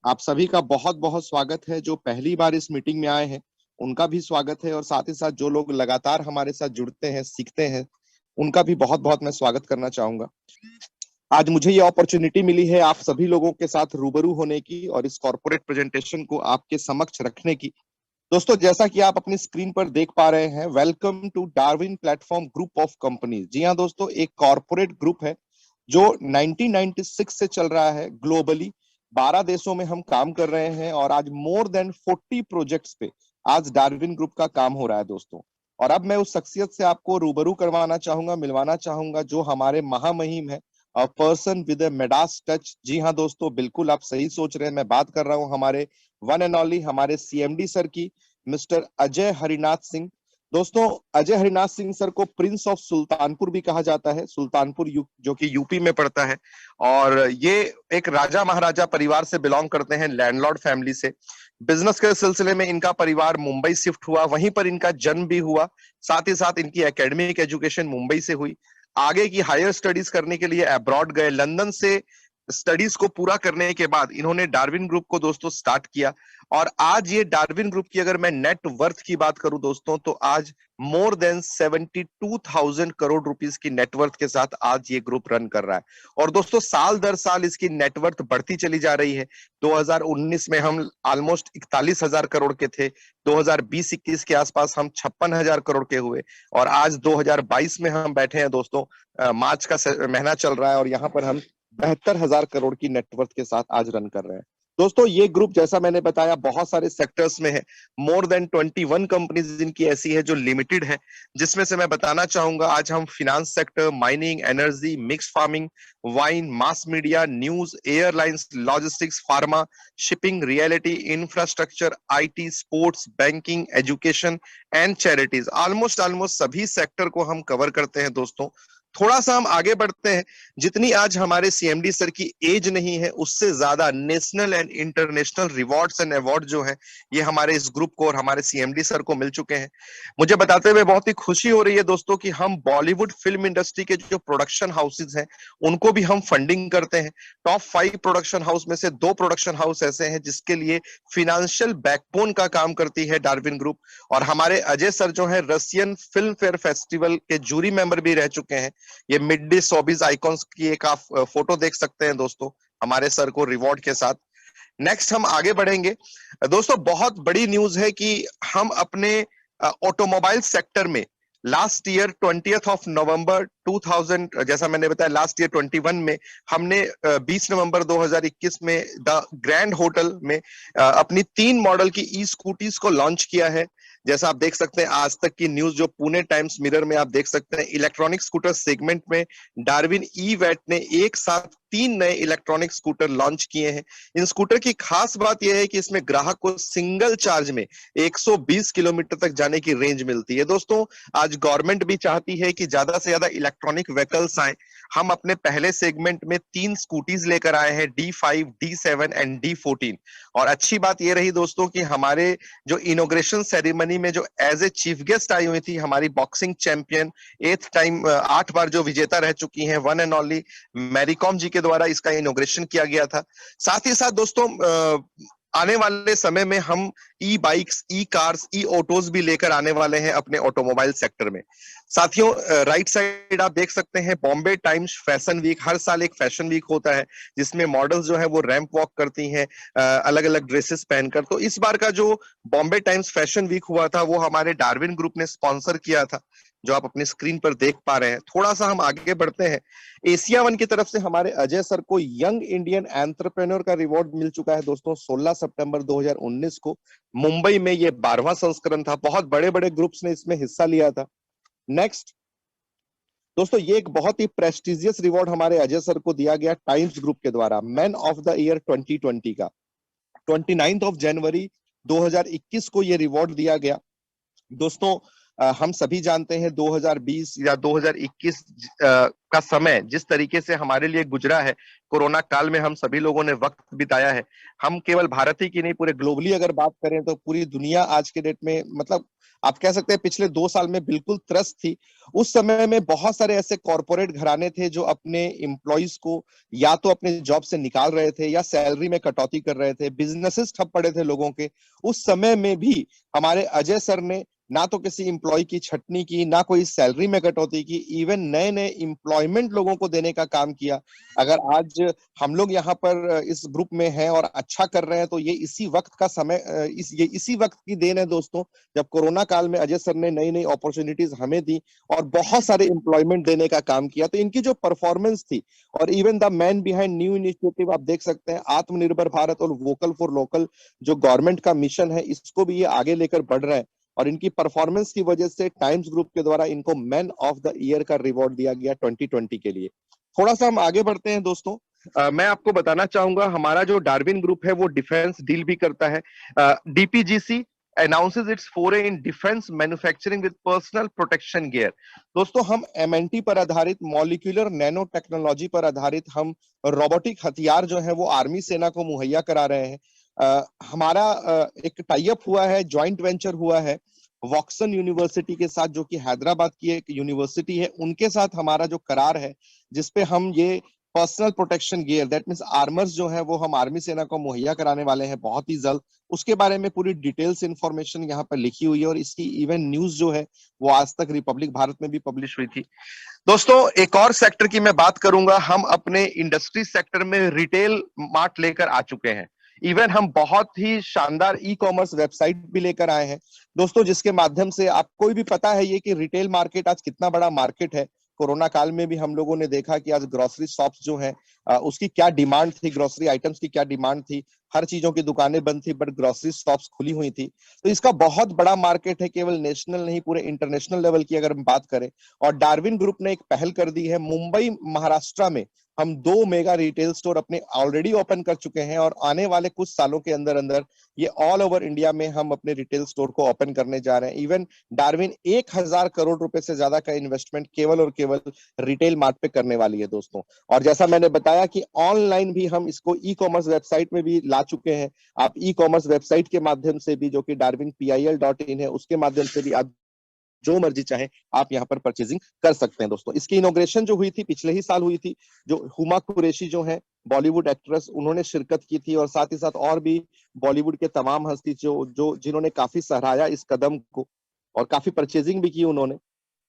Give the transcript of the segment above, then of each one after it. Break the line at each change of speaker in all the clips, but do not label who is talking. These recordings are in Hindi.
आप सभी का बहुत बहुत स्वागत है। जो पहली बार इस मीटिंग में आए हैं उनका भी स्वागत है, और साथ ही साथ जो लोग लगातार हमारे साथ जुड़ते हैं, सीखते हैं, उनका भी बहुत बहुत मैं स्वागत करना चाहूंगा। आज मुझे ये अपॉर्चुनिटी मिली है आप सभी लोगों के साथ रूबरू होने की और इस कॉर्पोरेट प्रेजेंटेशन को आपके समक्ष रखने की। दोस्तों, जैसा कि आप अपनी स्क्रीन पर देख पा रहे हैं, welcome to Darwin platform group of companies. जी हाँ दोस्तों, एक कॉर्पोरेट ग्रुप है जो 1996 से चल रहा है ग्लोबली। 12 देशों में हम काम कर रहे हैं और आज मोर देन 40 प्रोजेक्ट्स पे आज डार्विन ग्रुप का काम हो रहा है दोस्तों। और अब मैं उस शख्सियत से आपको रूबरू करवाना चाहूंगा, मिलवाना चाहूंगा, जो हमारे महामहिम है, a person with a Midas touch. जी हाँ दोस्तों, बिल्कुल आप सही सोच रहे हैं, मैं बात कर रहा हूं हमारे वन एंड ओनली, हमारे सीएमडी सर की, मिस्टर अजय हरिनाथ सिंह। दोस्तों, अजय हरिनाथ सिंह सर को प्रिंस ऑफ सुल्तानपुर भी कहा जाता है। सुल्तानपुर जो कि यूपी में पड़ता है, और ये एक राजा महाराजा परिवार से बिलोंग करते हैं, लैंडलॉर्ड फैमिली से। बिजनेस के सिलसिले में इनका परिवार मुंबई शिफ्ट हुआ, वहीं पर इनका जन्म भी हुआ। साथ ही साथ इनकी एकेडमिक एजुकेशन मुंबई से हुई। आगे की हायर स्टडीज करने के लिए अब्रॉड गए, लंदन से स्टडीज को पूरा करने के बाद इन्होंने डार्विन ग्रुप को दोस्तों स्टार्ट किया। और आज ये डार्विन ग्रुप की अगर मैं नेट वर्थ की बात करूं दोस्तों, तो आज मोर देन 72,000 करोड़ रुपीस की नेटवर्थ के साथ आज ये ग्रुप रन कर रहा है। और दोस्तों, साल दर साल इसकी नेटवर्थ बढ़ती चली जा रही है। 2019 में हम ऑलमोस्ट 41,000 करोड़ के थे, 2020-21 के आसपास हम 56,000 करोड़ के हुए, और आज 2022 में हम बैठे हैं दोस्तों। मार्च का महीना चल रहा है और यहाँ पर हम 72,000 करोड़ की नेटवर्थ के साथ आज रन कर रहे हैं। दोस्तों, ये ग्रुप जैसा मैंने बताया बहुत सारे सेक्टर्स में है। मोर देन 21 कंपनीज इनकी ऐसी है जो लिमिटेड है, जिसमें से मैं बताना चाहूंगा आज हम finance sector, mining, energy, mix farming, wine, mass media, news, airlines, logistics, pharma, shipping, reality, infrastructure, IT, sports, banking, education and charities, almost almost सभी सेक्टर को हम कवर करते हैं दोस्तों। थोड़ा सा हम आगे बढ़ते हैं। जितनी आज हमारे सीएमडी सर की एज नहीं है, उससे ज्यादा national and international rewards and award जो है, ये हमारे इस ग्रुप को और हमारे सीएमडी सर को मिल चुके हैं। मुझे बताते हुए बहुत ही खुशी हो रही है दोस्तों कि हम बॉलीवुड फिल्म इंडस्ट्री के जो प्रोडक्शन हाउसेज हैं, उनको भी हम फंडिंग करते हैं। टॉप 5 प्रोडक्शन हाउस में से 2 प्रोडक्शन हाउस ऐसे हैं जिसके लिए फिनेंशियल बैकबोन का काम करती है डार्विन ग्रुप। और हमारे अजय सर जो है रशियन फिल्म फेयर फेस्टिवल के जूरी मेंबर भी रह चुके हैं। ये मिड डे शोबिज आइकॉन्स की एक आप फोटो देख सकते हैं दोस्तों, हमारे सर को रिवॉर्ड के साथ। नेक्स्ट हम आगे बढ़ेंगे दोस्तों। बहुत बड़ी न्यूज है कि हम अपने ऑटोमोबाइल सेक्टर में last year 20th of November 2000, जैसा मैंने बताया लास्ट ईयर 21 में हमने 20 नवंबर 2021 में द ग्रैंड होटल में अपनी 3 मॉडल की ई स्कूटीज को लॉन्च किया है। जैसा आप देख सकते हैं आज तक की न्यूज, जो पुणे टाइम्स मिरर में आप देख सकते हैं, इलेक्ट्रॉनिक स्कूटर सेगमेंट में डार्विन ई वैट ने एक साथ 3 नए इलेक्ट्रॉनिक स्कूटर लॉन्च किए हैं। इन स्कूटर की खास बात यह है कि इसमें ग्राहक को सिंगल चार्ज में 120 किलोमीटर तक जाने की रेंज मिलती है दोस्तों। आज गवर्नमेंट भी चाहती है कि ज्यादा से ज्यादा इलेक्ट्रॉनिक व्हीकल्स आए। हम अपने पहले सेगमेंट में 3 स्कूटीज लेकर आए हैं, D5, D7 एंड D14। और अच्छी बात यह रही दोस्तों कि हमारे जो इनॉग्रेशन सेरेमनी में जो एज ए चीफ गेस्ट आई हुई थी, हमारी बॉक्सिंग चैंपियन 8th टाइम 8 बार जो विजेता रह चुकी हैं, one and only Mary Kom ji के द्वारा इसका इनॉग्रेशन किया गया था। साथ ही साथ दोस्तों, आने वाले समय में हम ई बाइक्स, ई कार्स, ई ऑटोज भी लेकर आने वाले हैं अपने ऑटोमोबाइल सेक्टर में। साथियों, राइट साइड आप देख सकते हैं बॉम्बे टाइम्स फैशन वीक। हर साल एक फैशन वीक होता है जिसमें मॉडल्स जो है वो रैंप वॉक करती हैं अलग अलग ड्रेसेस पहनकर। तो इस बार का जो बॉम्बे टाइम्स फैशन वीक हुआ था वो हमारे डार्विन ग्रुप ने स्पॉन्सर किया था, जो आप अपनी स्क्रीन पर देख पा रहे हैं। थोड़ा सा हम आगे बढ़ते हैं। एशिया वन की तरफ से हमारे अजय सर को यंग इंडियन एंटरप्रेन्योर का रिवॉर्ड मिल चुका है दोस्तों। 16 सितंबर 2019 को मुंबई में ये 12वां संस्करण था। बहुत बड़े बड़े ग्रुप्स ने इसमें हिस्सा लिया था। नेक्स्ट दोस्तों, ये एक बहुत ही प्रेस्टिजियस रिवॉर्ड हमारे अजय सर को दिया गया टाइम्स ग्रुप के द्वारा, मैन ऑफ द ईयर 2020 का। 29 ऑफ जनवरी 2021 को ये रिवॉर्ड दिया गया दोस्तों। हम सभी जानते हैं 2020 या 2021 का समय जिस तरीके से हमारे लिए गुजरा है, कोरोना काल में हम सभी लोगों ने वक्त बिताया है। हम केवल भारत ही की नहीं, पूरे ग्लोबली अगर बात करें तो पूरी दुनिया आज के डेट में, मतलब आप कह सकते हैं पिछले 2 साल में बिल्कुल त्रस्त थी। उस समय में बहुत सारे ऐसे कॉरपोरेट घराने थे जो अपने एम्प्लॉइज को या तो अपने जॉब से निकाल रहे थे या सैलरी में कटौती कर रहे थे, बिजनेसेस ठप पड़े थे लोगों के। उस समय में भी हमारे अजय सर ने ना तो किसी एम्प्लॉय की छटनी की, ना कोई सैलरी में कटौती की, इवन नए नए एम्प्लॉयमेंट लोगों को देने का काम किया। अगर आज हम लोग यहाँ पर इस ग्रुप में हैं और अच्छा कर रहे हैं तो ये इसी वक्त का समय, ये इसी वक्त की देन है दोस्तों, जब कोरोना काल में अजय सर ने नई नई अपॉर्चुनिटीज हमें दी और बहुत सारे एम्प्लॉयमेंट देने का काम किया। तो इनकी जो परफॉर्मेंस थी, और even the man behind new initiative आप देख सकते हैं, आत्मनिर्भर भारत और वोकल फॉर लोकल जो गवर्नमेंट का मिशन है, इसको भी ये आगे लेकर बढ़ रहा है। और इनकी परफॉर्मेंस की वजह से टाइम्स ग्रुप के द्वारा इनको मैन ऑफ द ईयर का रिवॉर्ड दिया गया 2020 के लिए। थोड़ा सा हम आगे बढ़ते हैं दोस्तों। मैं आपको बताना चाहूंगा, हमारा जो डार्विन ग्रुप है वो डिफेंस डील भी करता है। डीपीजीसी announces its foray in defense manufacturing with personal protection gear। दोस्तों, हम एमएनटी पर आधारित, मॉलिक्यूलर नैनो टेक्नोलॉजी पर आधारित हम रोबोटिक हथियार जो है वो आर्मी सेना को मुहैया करा रहे हैं। हमारा एक टाई अप हुआ है, जॉइंट वेंचर हुआ है वॉक्सन यूनिवर्सिटी के साथ, जो कि हैदराबाद की एक यूनिवर्सिटी है। उनके साथ हमारा जो करार है, जिसपे हम ये personal protection gear, that means armours जो है वो हम आर्मी सेना को मुहैया कराने वाले हैं बहुत ही जल्द। उसके बारे में पूरी डिटेल्स इंफॉर्मेशन यहाँ पर लिखी हुई है और इसकी इवन न्यूज जो है वो आज तक रिपब्लिक भारत में भी पब्लिश हुई थी। दोस्तों, एक और सेक्टर की मैं बात करूंगा। हम अपने इंडस्ट्री सेक्टर में रिटेल मार्ट लेकर आ चुके हैं। इवन हम बहुत ही शानदार ई कॉमर्स वेबसाइट भी लेकर आए हैं दोस्तों, जिसके माध्यम से आपको भी पता है ये कि रिटेल मार्केट आज कितना बड़ा मार्केट है। कोरोना काल में भी हम लोगों ने देखा कि आज ग्रोसरी शॉप्स जो हैं, उसकी क्या डिमांड थी, ग्रोसरी आइटम्स की क्या डिमांड थी। हर चीजों की दुकानें बंद थी बट ग्रोसरी शॉप्स खुली हुई थी। तो इसका बहुत बड़ा मार्केट है, केवल नेशनल नहीं पूरे इंटरनेशनल लेवल की अगर हम बात करें। और डार्विन ग्रुप ने एक पहल कर दी है, मुंबई महाराष्ट्र में हम 2 मेगा रिटेल स्टोर अपने ऑलरेडी ओपन कर चुके हैं और आने वाले कुछ सालों के अंदर अंदर ये ऑल ओवर इंडिया में हम अपने रिटेल स्टोर को ओपन करने जा रहे हैं। इवन डार्विन 1000 करोड़ रुपए से ज्यादा का इन्वेस्टमेंट केवल और केवल रिटेल मार्ट पे करने वाली है दोस्तों। और जैसा मैंने बताया कि ऑनलाइन भी हम इसको ई कॉमर्स वेबसाइट में भी ला चुके हैं। आप ई कॉमर्स वेबसाइट के माध्यम से भी, जो कि darwinpil.in है, उसके माध्यम से भी आप जो मर्जी चाहे आप यहाँ पर परचेजिंग कर सकते हैं दोस्तों। इसकी इनॉग्रेशन जो हुई थी पिछले ही साल हुई थी, जो हुमा कुरैशी जो है बॉलीवुड एक्ट्रेस, उन्होंने शिरकत की थी और साथ ही साथ और भी बॉलीवुड के तमाम हस्ती जो जो जिन्होंने काफी सराहाया इस कदम को और काफी परचेजिंग भी की उन्होंने।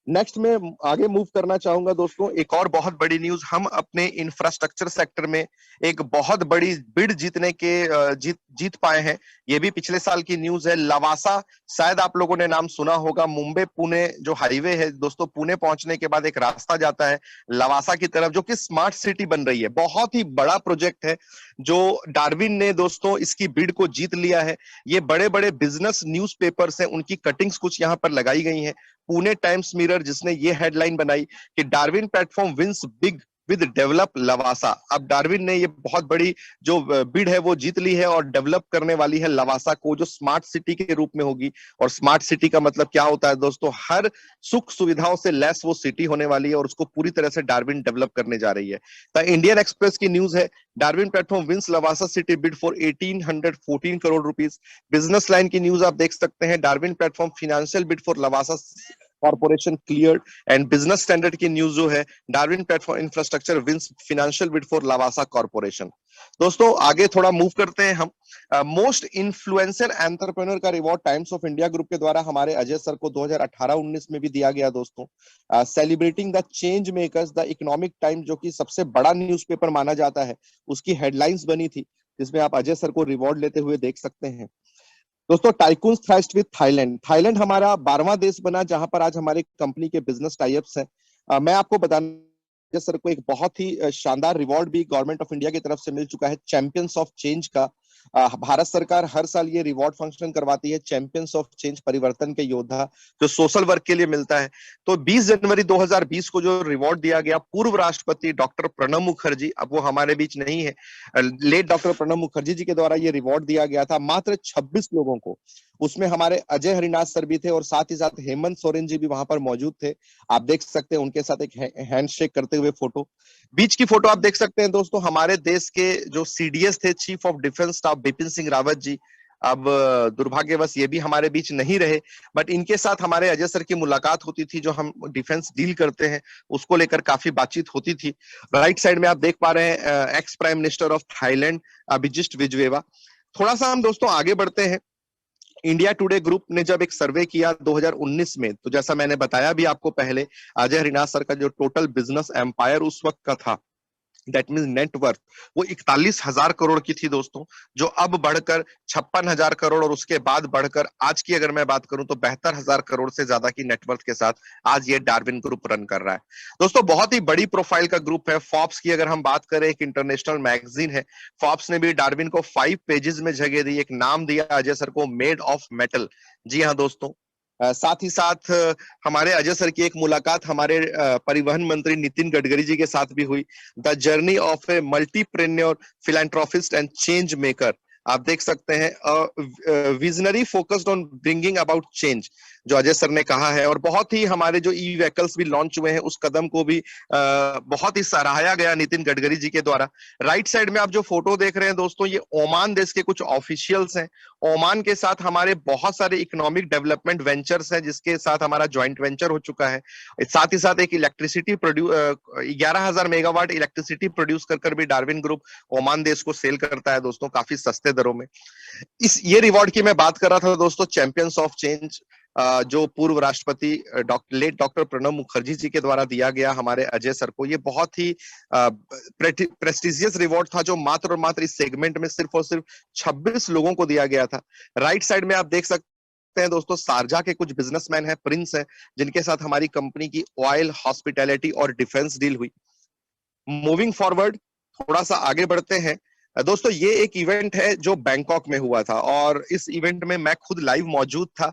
नेक्स्ट में आगे मूव करना चाहूंगा दोस्तों। एक और बहुत बड़ी न्यूज, हम अपने इंफ्रास्ट्रक्चर सेक्टर में एक बहुत बड़ी बिड जीतने के जीत पाए हैं। ये भी पिछले साल की न्यूज है। लवासा, शायद आप लोगों ने नाम सुना होगा, मुंबई पुणे जो हाईवे है दोस्तों, पुणे पहुंचने के बाद एक रास्ता जाता है लवासा की तरफ, जो कि स्मार्ट सिटी बन रही है। बहुत ही बड़ा प्रोजेक्ट है जो डार्विन ने दोस्तों इसकी बिड को जीत लिया है। ये बड़े बड़े बिजनेस न्यूज़पेपर्स हैं, उनकी कटिंग्स कुछ यहाँ पर लगाई गई हैं। पुणे टाइम्स मिरर जिसने ये हेडलाइन बनाई कि Darwin platform wins big with develop Lavasa. अब डार्विन ने ये बहुत बड़ी जो बिड है वो जीत ली है और डेवलप करने वाली है लवासा को, जो स्मार्ट सिटी के रूप में होगी। और स्मार्ट सिटी का मतलब क्या होता है दोस्तों? हर सुख सुविधाओं से लेस वो सिटी होने वाली है और उसको पूरी तरह से डार्विन डेवलप करने जा रही है। द इंडियन एक्सप्रेस की न्यूज है, Darwin platform wins Lavasa city bid for 1814 crore rupees. Business Line की न्यूज आप देख सकते हैं, Darwin platform financial bid for Lavasa corporation cleared. And Business Standard की न्यूज जो है, Darwin platform infrastructure wins financial bid for Lavasa corporation. दोस्तों, आगे थोड़ा मूव करते हैं हम। मोस्ट इन्फ्लुएंसर एंटरप्रेन्योर का reward Times of India group के द्वारा हमारे अजय सर को 2018-19 में भी दिया गया दोस्तों। Celebrating the change makers, the economic time जो कि सबसे बड़ा न्यूज़पेपर माना जाता है, उसकी हेडलाइंस बनी थी, जिसमें आप अजय सर को रिवॉर्ड लेते हुए देख सकते हैं दोस्तों। Tycoons thrust with Thailand, Thailand हमारा 12वां देश बना जहां पर आज हमारे कंपनी के बिजनेस टाइप्स हैं। मैं आपको बताना सर को एक बहुत ही शानदार रिवॉर्ड भी गवर्नमेंट ऑफ इंडिया की तरफ से मिल चुका है, चैंपियंस ऑफ चेंज का। भारत सरकार हर साल ये रिवॉर्ड फंक्शन करवाती है, चैंपियंस ऑफ चेंज, परिवर्तन के योद्धा, जो सोशल वर्क के लिए मिलता है। तो 20 जनवरी 2020 को जो रिवॉर्ड दिया गया पूर्व राष्ट्रपति डॉक्टर प्रणब मुखर्जी, अब वो हमारे बीच नहीं है, लेट डॉक्टर प्रणब मुखर्जी जी के द्वारा ये रिवॉर्ड दिया गया था मात्र 26 लोगों को। उसमें हमारे अजय हरिनाथ सर भी थे और साथ ही साथ हेमंत सोरेन जी भी वहां पर मौजूद थे। आप देख सकते हैं उनके साथ एक हैंडशेक करते हुए फोटो। बीच की फोटो आप देख सकते हैं दोस्तों, हमारे देश के जो सीडीएस थे, chief of defence staff Bipin Singh Rawat ji. अब दुर्भाग्यवश ये भी हमारे बीच नहीं रहे, बट इनके साथ हमारे अजय सर की मुलाकात होती थी, जो हम डिफेंस डील करते हैं उसको लेकर काफी बातचीत होती थी। राइट साइड में आप देख पा रहे हैं ex prime minister of Thailand अभिजित विजयवेवा। थोड़ा सा हम दोस्तों आगे बढ़ते हैं। इंडिया टुडे ग्रुप ने जब एक सर्वे किया 2019 में, तो जैसा मैंने बताया भी आपको पहले, अजय हरिनाथ सर का जो टोटल बिजनेस एम्पायर उस वक्त का था, दैट मीन नेटवर्थ, वो 41,000 करोड़ की थी दोस्तों, जो अब बढ़कर 56,000 करोड़ और उसके बाद बढ़कर आज की अगर मैं बात करूं तो 72,000 करोड़ से ज्यादा की नेटवर्थ के साथ आज ये डार्विन ग्रुप रन कर रहा है। दोस्तों बहुत ही बड़ी प्रोफाइल का ग्रुप है। फॉर्ब्स की अगर हम बात करें, एक इंटरनेशनल मैगजीन है, फॉर्ब्स ने भी डार्विन को 5 पेजेस में जगह दी, एक नाम दिया अजय सर को मेड ऑफ मेटल। जी हाँ दोस्तों, साथ ही साथ हमारे अजय सर की एक मुलाकात हमारे परिवहन मंत्री नितिन गडकरी जी के साथ भी हुई। The journey of a multipreneur philanthropist and change maker. आप देख सकते हैं visionary focused on bringing about change, जो अजय सर ने कहा है। और बहुत ही हमारे जो ई व्हीकल्स भी लॉन्च हुए हैं उस कदम को भी बहुत ही सराहाया गया नितिन गडकरी जी के द्वारा। राइट साइड में आप जो फोटो देख रहे हैं दोस्तों, ये ओमान देश के कुछ ऑफिशियल्स हैं। ओमान के साथ हमारे बहुत सारे इकोनॉमिक डेवलपमेंट वेंचर्स हैं, जिसके साथ हमारा ज्वाइंट वेंचर हो चुका है। साथ ही साथ एक इलेक्ट्रिसिटी 11,000 मेगावाट इलेक्ट्रिसिटी प्रोड्यूस कर भी डार्विन ग्रुप ओमान देश को सेल करता है दोस्तों, काफी सस्ते दरों में। ये रिवॉर्ड की मैं बात कर रहा था दोस्तों, चैंपियंस ऑफ चेंज, जो पूर्व राष्ट्रपति लेट डॉक्टर प्रणब मुखर्जी जी के द्वारा दिया गया हमारे अजय सर को। ये बहुत ही प्रेस्टिजियस रिवॉर्ड था, जो मात्र और मात्र इस सेगमेंट में सिर्फ और सिर्फ 26 लोगों को दिया गया था। राइट साइड में आप देख सकते हैं दोस्तों, शारजा के कुछ बिजनेसमैन हैं, प्रिंस हैं, जिनके साथ हमारी कंपनी की ऑयल, हॉस्पिटैलिटी और डिफेंस डील हुई। मूविंग फॉरवर्ड, थोड़ा सा आगे बढ़ते हैं दोस्तों। ये एक इवेंट है जो बैंकॉक में हुआ था और इस इवेंट में मैं खुद लाइव मौजूद था।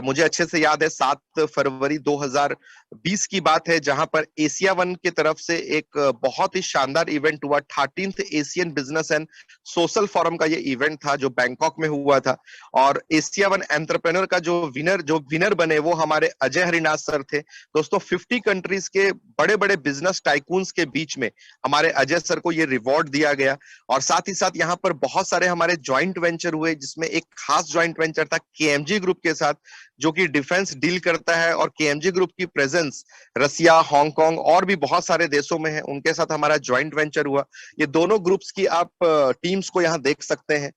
मुझे अच्छे से याद है 7 फरवरी 2020 की बात है, जहां पर एशिया वन की तरफ से एक बहुत ही शानदार इवेंट हुआ। 13th Asian business and social forum का ये इवेंट था जो बैंकॉक में हुआ था। और एशिया वन एंटरप्रेन्योर का जो विनर बने वो हमारे अजय हरिनाथ सर थे दोस्तों। 50 कंट्रीज के बड़े बड़े बिजनेस टाइकून्स के बीच में हमारे अजय सर को ये रिवॉर्ड दिया गया। और साथ ही साथ यहाँ पर बहुत सारे हमारे ज्वाइंट वेंचर हुए, जिसमें एक खास ज्वाइंट वेंचर था केएमजी ग्रुप के साथ, जो कि डिफेंस डील करता है। और केएमजी ग्रुप की प्रेजेंस रसिया, हांगकांग और भी बहुत सारे देशों में है, उनके साथ हमारा ज्वाइंट वेंचर हुआ। ये दोनों ग्रुप्स की आप टीम्स को यहाँ देख सकते हैं।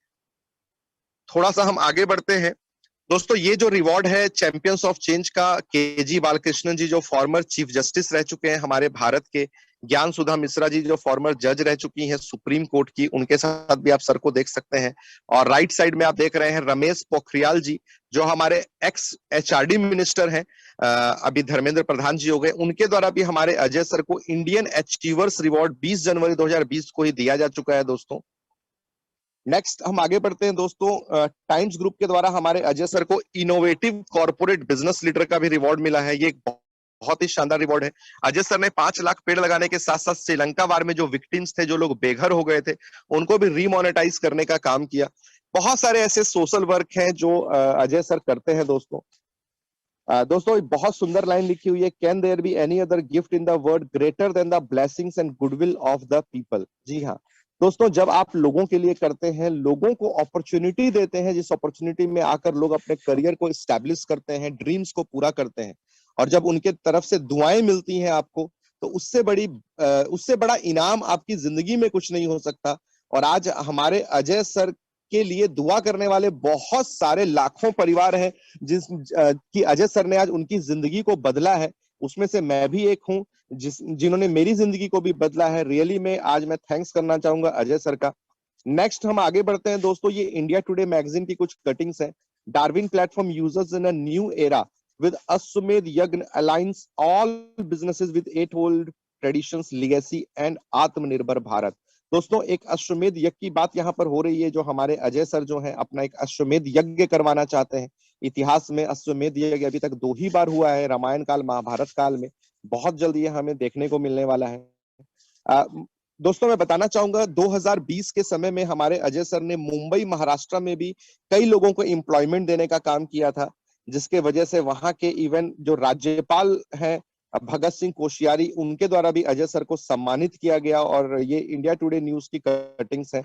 थोड़ा सा हम आगे बढ़ते हैं दोस्तों। ये जो रिवॉर्ड है चैंपियंस ऑफ चेंज का, केजी बालकृष्णन जी जो फॉर्मर चीफ जस्टिस रह चुके हैं हमारे भारत के, ज्ञान सुधा मिश्रा जी जो फॉर्मर जज रह चुकी हैं सुप्रीम कोर्ट की, उनके साथ भी आप सर को देख सकते हैं। और राइट साइड में आप देख रहे हैं रमेश पोखरियाल जी, जो हमारे एक्स एचआरडी मिनिस्टर हैं, अभी धर्मेंद्र प्रधान जी हो गए, उनके द्वारा भी हमारे अजय सर को इंडियन अचीवर्स रिवॉर्ड 20 जनवरी 2020 को ही दिया जा चुका है दोस्तों। नेक्स्ट हम आगे बढ़ते हैं दोस्तों। टाइम्स ग्रुप के द्वारा हमारे अजय सर को इनोवेटिव कॉर्पोरेट बिजनेस लीडर का भी रिवॉर्ड मिला है। ये एक बहुत ही शानदार रिवॉर्ड है। अजय सर ने 5 लाख पेड़ लगाने के साथ साथ श्रीलंका वार में जो विक्टिम्स थे, जो लोग बेघर हो गए थे, उनको भी रीमोनेटाइज करने का काम किया। बहुत सारे ऐसे सोशल वर्क हैं जो अजय सर करते हैं दोस्तों। दोस्तों बहुत सुंदर लाइन लिखी हुई है, can there be any other gift in the world greater than the blessings and goodwill of the people. जी हाँ दोस्तों, जब आप लोगों के लिए करते हैं, लोगों को अपॉर्चुनिटी देते हैं, जिस अपॉर्चुनिटी में आकर लोग अपने करियर को स्टैब्लिश करते हैं, ड्रीम्स को पूरा करते हैं, और जब उनके तरफ से दुआएं मिलती हैं आपको, तो उससे बड़ा इनाम आपकी जिंदगी में कुछ नहीं हो सकता। और आज हमारे अजय सर के लिए दुआ करने वाले बहुत सारे लाखों परिवार हैं, कि अजय सर ने आज उनकी जिंदगी को बदला है। उसमें से मैं भी एक हूं जिन्होंने मेरी जिंदगी को भी बदला है। रियली में आज मैं थैंक्स करना चाहूंगा अजय सर का। नेक्स्ट हम आगे बढ़ते हैं दोस्तों। ये इंडिया टुडे मैगजीन की कुछ कटिंग्स हैं। Darwin platform users in a new era with Ashwamedh Yagna aligns all businesses with eightfold traditions, legacy and आत्मनिर्भर भारत। दोस्तों एक अश्वमेध यज्ञ की बात यहाँ पर हो रही है, जो हमारे अजय सर जो हैं अपना एक अश्वमेध यज्ञ करवाना चाहते हैं। इतिहास में अश्वमेध यज्ञ अभी तक 2 ही बार हुआ है, रामायण काल, महाभारत काल में। बहुत जल्द ये हमें देखने को मिलने वाला है। दोस्तों मैं बताना चाहूंगा 2020 के समय में हमारे अजय सर ने मुंबई महाराष्ट्र में भी कई लोगों को एम्प्लॉयमेंट देने का काम किया था, जिसके वजह से वहां के इवन जो राज्यपाल हैं भगत सिंह कोश्यारी, उनके द्वारा भी अजय सर को सम्मानित किया गया। और ये इंडिया टुडे न्यूज की कटिंग्स है।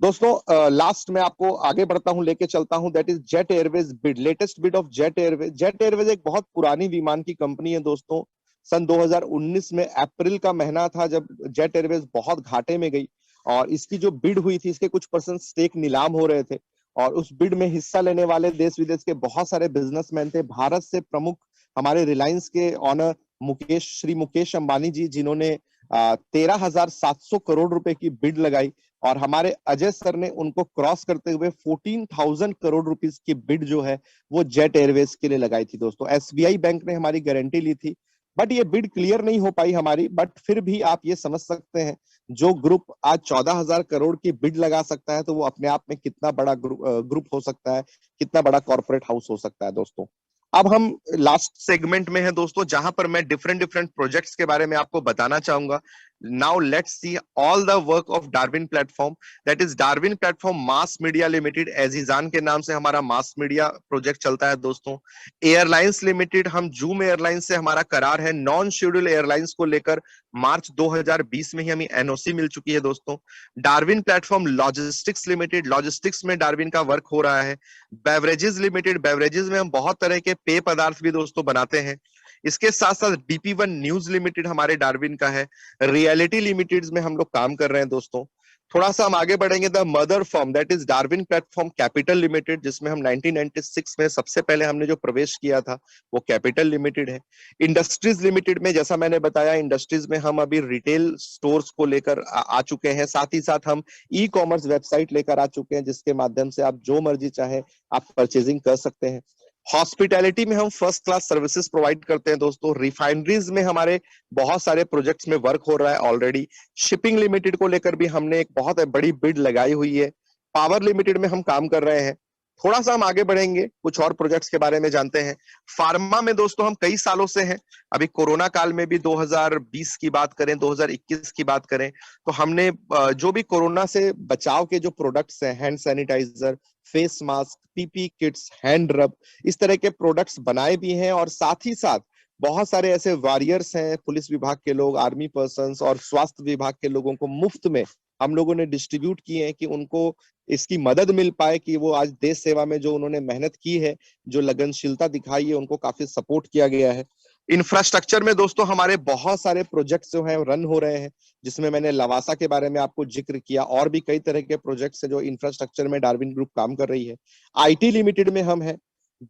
दोस्तों लास्ट में आपको आगे बढ़ता हूं, लेके चलता हूं, that is jet Airways bid, latest bid of jet Airways. Jet Airways एक बहुत पुरानी विमान की कंपनी है दोस्तों। सन 2019 में अप्रैल का महीना था जब जेट एयरवेज बहुत घाटे में गई, और इसकी जो बिड हुई थी, इसके कुछ परसेंट स्टेक नीलाम हो रहे थे, और उस बिड में हिस्सा लेने वाले देश विदेश के बहुत सारे बिजनेसमैन थे। भारत से प्रमुख हमारे रिलायंस के ऑनर श्री मुकेश अंबानी जी, जिन्होंने 13,700 करोड़ रुपए की बिड लगाई, और हमारे अजय सर ने उनको क्रॉस करते हुए 14,000 करोड़ रुपीस की बिड जो है वो जेट एयरवेज के लिए लगाई थी दोस्तों। एसबीआई बैंक ने हमारी गारंटी ली थी, बट ये बिड क्लियर नहीं हो पाई हमारी। बट फिर भी आप ये समझ सकते हैं, जो ग्रुप आज 14,000 करोड़ की बिड लगा सकता है, तो वो अपने आप में कितना बड़ा ग्रुप हो सकता है, कितना बड़ा कॉर्पोरेट हाउस हो सकता है दोस्तों। अब हम लास्ट सेगमेंट में है दोस्तों, जहां पर मैं डिफरेंट डिफरेंट प्रोजेक्ट्स के बारे में आपको बताना चाहूंगा। Now let's see all the work of Darwin platform, that is Darwin platform mass media limited. एजीजान के नाम से हमारा मास मीडिया प्रोजेक्ट चलता है दोस्तों। एयरलाइंस लिमिटेड, हम जूम एयरलाइंस से हमारा करार है नॉन शेड्यूल एयरलाइंस को लेकर। मार्च 2020 में ही हमें एनओसी मिल चुकी है दोस्तों। Darwin platform logistics limited, logistics में डार्विन का वर्क हो रहा है। बेवरेजेस लिमिटेड, बेवरेजेस में हम बहुत तरह के पेय पदार्थ भी दोस्तों बनाते हैं। इसके साथ साथ डीपी1 न्यूज लिमिटेड हमारे डार्विन का है। रियलिटी लिमिटेड में हम लोग काम कर रहे हैं दोस्तों। थोड़ा सा हम आगे बढ़ेंगे, the mother firm that is Darwin platform capital limited, जिसमें हम 1996 में सबसे पहले हमने जो प्रवेश किया था वो कैपिटल लिमिटेड है। इंडस्ट्रीज लिमिटेड में, जैसा मैंने बताया, इंडस्ट्रीज में हम अभी रिटेल स्टोर्स को लेकर आ चुके हैं। साथ ही साथ हम ई कॉमर्स वेबसाइट लेकर आ चुके हैं, जिसके माध्यम से आप जो मर्जी चाहे आप परचेजिंग कर सकते हैं। हॉस्पिटैलिटी में हम फर्स्ट क्लास सर्विसेज प्रोवाइड करते हैं दोस्तों। रिफाइनरीज में हमारे बहुत सारे प्रोजेक्ट्स में वर्क हो रहा है ऑलरेडी। शिपिंग लिमिटेड को लेकर भी हमने एक बहुत बड़ी बिड लगाई हुई है। पावर लिमिटेड में हम काम कर रहे हैं। थोड़ा सा हम आगे बढ़ेंगे, कुछ और प्रोजेक्ट्स के बारे में जानते हैं। फार्मा में दोस्तों हम कई सालों से हैं। अभी कोरोना काल में भी 2020 की बात करें, 2021 की बात करें, तो हमने जो भी कोरोना से बचाव के जो प्रोडक्ट्स हैं, hand sanitiser, face mask, PP kits, hand rub, इस तरह के प्रोडक्ट्स बनाए भी हैं। और साथ ही साथ बहुत सारे ऐसे वॉरियर्स हैं, पुलिस विभाग के लोग, आर्मी पर्सन्स और स्वास्थ्य विभाग के लोगों को मुफ्त में हम लोगों ने डिस्ट्रीब्यूट किए हैं, कि उनको इसकी मदद मिल पाए, कि वो आज देश सेवा में जो उन्होंने मेहनत की है, जो लगनशीलता दिखाई है, उनको काफी सपोर्ट किया गया है। इंफ्रास्ट्रक्चर में दोस्तों हमारे बहुत सारे प्रोजेक्ट्स जो हैं रन हो रहे हैं, जिसमें मैंने लवासा के बारे में आपको जिक्र किया, और भी कई तरह के प्रोजेक्ट्स हैं जो इंफ्रास्ट्रक्चर में डार्विन ग्रुप काम कर रही है। आईटी लिमिटेड में हम हैं।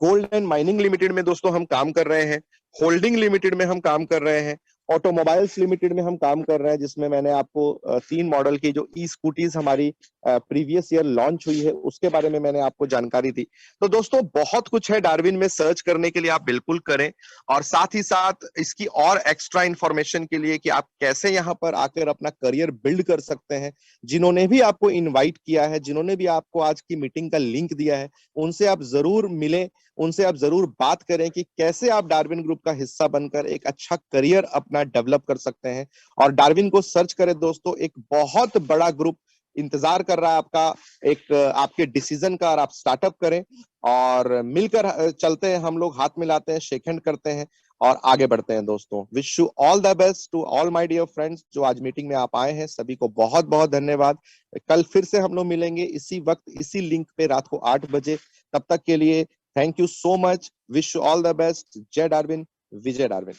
गोल्ड एंड माइनिंग लिमिटेड में दोस्तों हम काम कर रहे हैं। होल्डिंग लिमिटेड में हम काम कर रहे हैं। ऑटोमोबाइल्स लिमिटेड में हम काम कर रहे हैं, जिसमें मैंने आपको 3 मॉडल की जो ई स्कूटीज हमारी प्रीवियस ईयर लॉन्च हुई है, उसके बारे में मैंने आपको जानकारी दी। तो दोस्तों बहुत कुछ है डार्विन में, सर्च करने के लिए आप बिल्कुल करें। और साथ ही साथ इसकी और एक्स्ट्रा इंफॉर्मेशन के लिए, कि आप कैसे यहाँ पर आकर अपना करियर बिल्ड कर सकते हैं, जिन्होंने भी आपको इनवाइट किया है, जिन्होंने भी आपको आज की मीटिंग का लिंक दिया है, उनसे आप जरूर मिलें, उनसे आप जरूर बात करें कि कैसे आप डार्विन ग्रुप का हिस्सा बनकर एक अच्छा करियर अपना डेवलप कर सकते हैं। और डार्विन को सर्च करें दोस्तों, एक बहुत बड़ा ग्रुप इंतजार कर रहा है आपका, एक आपके डिसीजन का, और आप स्टार्टअप करें और मिलकर चलते हैं, हम लोग हाथ मिलाते हैं, शेक हैंड करते हैं और आगे बढ़ते हैं दोस्तों। Wish you all the best to all my dear friends, जो आज मीटिंग में आप आए हैं, सभी को बहुत बहुत धन्यवाद। कल फिर से हम लोग मिलेंगे इसी वक्त, इसी लिंक पे, रात को 8 बजे। तब तक के लिए thank you so much. Wish you all the best. जय डार्विन, विजय डार्विन।